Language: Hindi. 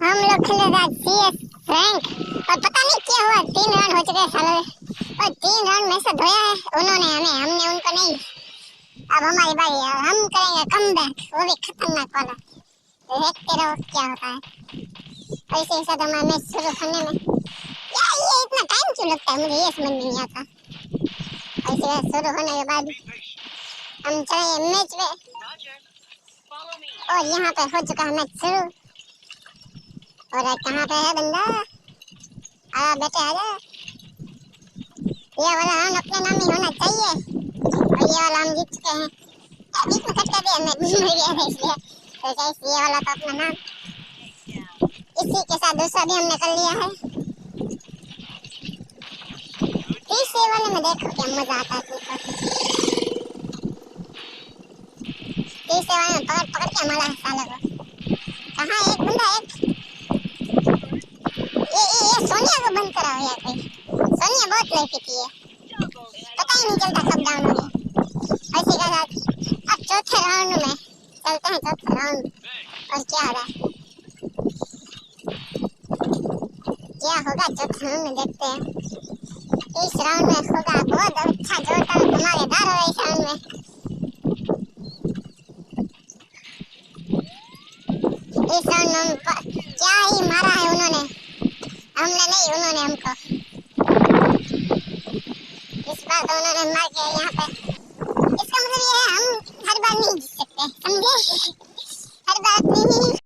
हम लोग खेल रहे थे CS रैंक और पता नहीं क्या हुआ 3 राउंड हो चुके सालों और 3 राउंड में से धोया है उन्होंने हमें, हमने उनको नहीं। अब हमारी बारी है, हम करेंगे कमबैक, वो भी खतरनाक वाला। देखते रहो क्या होता है। ऐसे ही हमारा मैच शुरू होने में यार ये इतना टाइम क्यों लगता है, मुझे ये समझ नहीं आता। ऐसे शुरू होने के बाद हम चले मैच में और यहाँ पे हो चुका है मैच शुरू। और कहाँ पे है बंदा? आ बेटे आजा। ये वाला राउंड अपने नाम ही होना चाहिए और ये वाला हम जीत चुके हैं। बीच में कट कर दिया, मैं मर गया था इसलिए। तो गाइस ये वाला तो अपना नाम, इसी के साथ दूसरा भी हमने कर लिया है। तीसरे वाले में देखो क्या मजा आता है। तीसरे वाले में पकड़ पकड़ के मारा है साले को। कहाँ एक बंदा ये सोनिया को बंद कराओ यार कोई। सोनिया बहुत लड़की थी ये, पता ही नहीं चलता कब डाउन हो गई। ऐसे का साथ अब चौथे राउंड में चलते हैं, चौथे राउंड और क्या हो रहा है, क्या होगा चौथे राउंड में देखते हैं। इस राउंड में होगा बहुत अच्छा जोरदार धमाकेदार होगा इस राउंड में। इस राउंड में क्या ही मारा है उन्होंने, हमने नहीं, उन्होंने हमको। इस बार तो उन्होंने मार के यहाँ पे, इसका मतलब ये है हम हर बार नहीं जीत सकते, समझे? हर बार अपनी ही